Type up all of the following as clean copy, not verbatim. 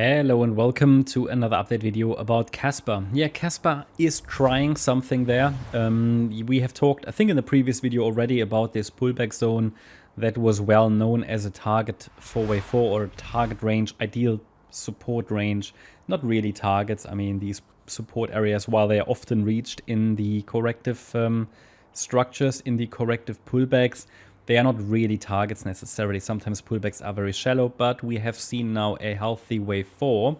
Hello and welcome to another update video about Casper. Yeah, Casper is trying something there. We have talked, I think in the previous video already, about this pullback zone that was well known as a target for wave 4 or target range, ideal support range. Not really targets. I mean, these support areas, while they are often reached in the corrective structures, in the corrective pullbacks, they are not really targets necessarily. Sometimes pullbacks are very shallow, but we have seen now a healthy wave 4.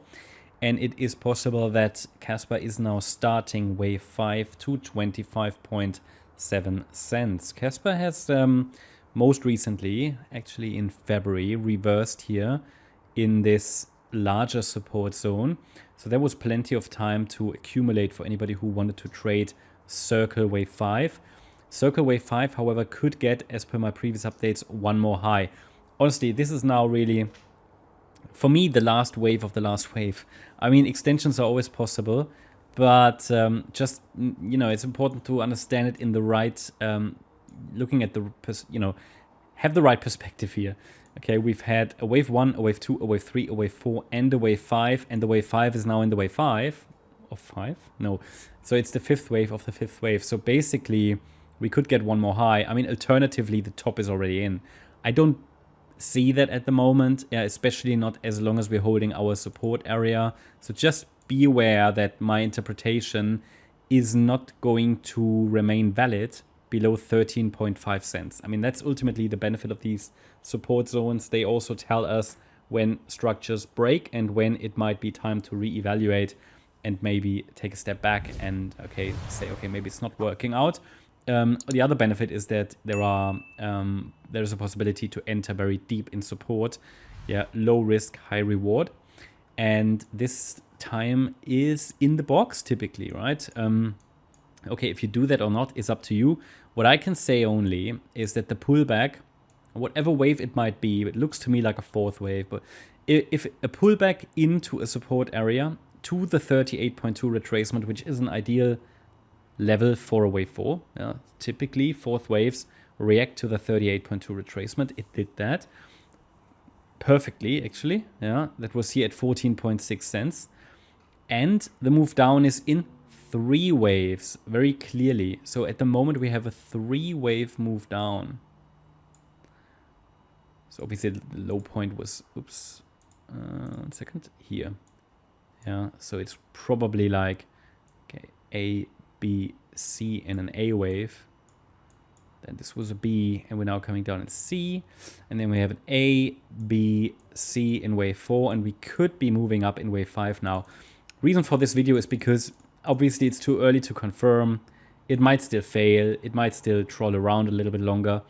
And it is possible that Casper is now starting wave 5 to 25.7 cents. Casper has most recently, actually in February, reversed here in this larger support zone. So there was plenty of time to accumulate for anybody who wanted to trade Circle wave 5. Circle wave 5, however, could get, as per my previous updates, one more high. Honestly, this is now really, for me, the last wave of the last wave. I mean, extensions are always possible, but just, you know, it's important to understand it in the right, looking at the, have the right perspective here. Okay, we've had a wave 1, a wave 2, a wave 3, a wave 4, and a wave 5, and the wave 5 is now in the wave 5. Of 5? No. So it's the 5th wave of the 5th wave. So basically, we could get one more high. I mean, alternatively, the top is already in. I don't see that at the moment, especially not as long as we're holding our support area. So just be aware that my interpretation is not going to remain valid below 13.5 cents. I mean, that's ultimately the benefit of these support zones. They also tell us when structures break and when it might be time to reevaluate and maybe take a step back and, say, maybe it's not working out. The other benefit is that there's a possibility to enter very deep in support. Yeah, low risk, high reward. And this time is in the box typically, right? Okay, if you do that or not is up to you. What I can say only is that the pullback, whatever wave it might be, it looks to me like a 4th wave, but if a pullback into a support area to the 38.2 retracement, which is an ideal level for a wave 4. Yeah. Typically, 4th waves react to the 38.2 retracement. It did that perfectly, actually. Yeah, that was here at 14.6 cents. And the move down is in 3 waves, very clearly. So at the moment, we have a 3-wave move down. So obviously, the low point was, oops, 1 second, here. Yeah, so it's probably like, okay, A, B, C in an A wave. Then this was a B, and we're now coming down at C. And then we have an A, B, C in wave 4, and we could be moving up in wave 5 now. Reason for this video is because obviously it's too early to confirm. It might still fail. It might still troll around a little bit longer.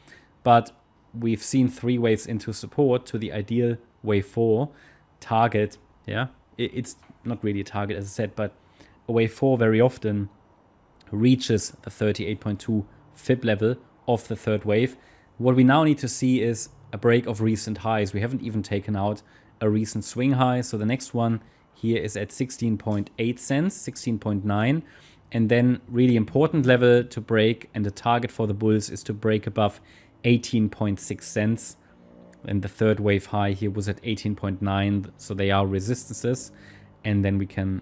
But we've seen 3 waves into support to the ideal wave 4 target. Yeah, it's not really a target, as I said, but a wave 4 very often reaches the 38.2 fib level of the 3rd wave. What we now need to see is a break of recent highs. We haven't even taken out a recent swing high. So the next one here is at 16.8 cents, 16.9. And then really important level to break, and the target for the bulls is to break above 18.6 cents. And the 3rd wave high here was at 18.9. So they are resistances. And then we can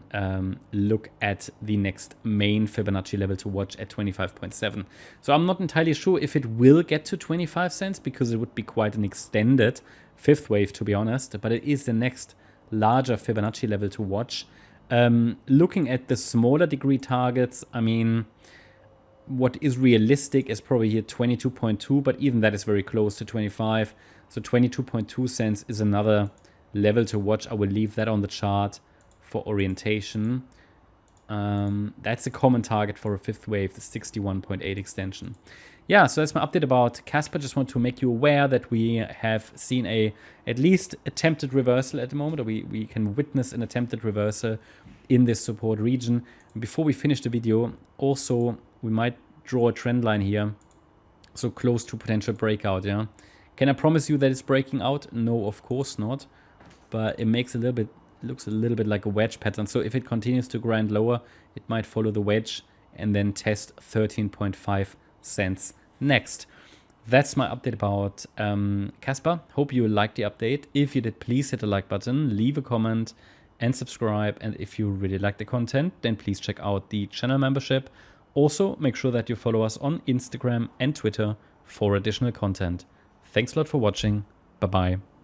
look at the next main Fibonacci level to watch at 25.7. So I'm not entirely sure if it will get to 25 cents because it would be quite an extended 5th wave, to be honest. But it is the next larger Fibonacci level to watch. Looking at the smaller degree targets, I mean, what is realistic is probably here 22.2, but even that is very close to 25. So 22.2 cents is another level to watch. I will leave that on the chart for orientation. That's a common target for a 5th wave, the 61.8 extension. Yeah, so that's my update about Casper. Just want to make you aware that we have seen a at least attempted reversal at the moment, or we can witness an attempted reversal in this support region. Before we finish the video, also we might draw a trend line here, so close to potential breakout. Yeah, can I promise you that it's breaking out? No, of course not, but it makes a little bit, looks a little bit like a wedge pattern. So if it continues to grind lower, it might follow the wedge and then test 13.5 cents next. That's my update about Casper. Hope you liked the update. If you did, please hit the like button, leave a comment, and subscribe. And if you really like the content, then please check out the channel membership. Also, make sure that you follow us on Instagram and Twitter for additional content. Thanks a lot for watching. Bye-bye.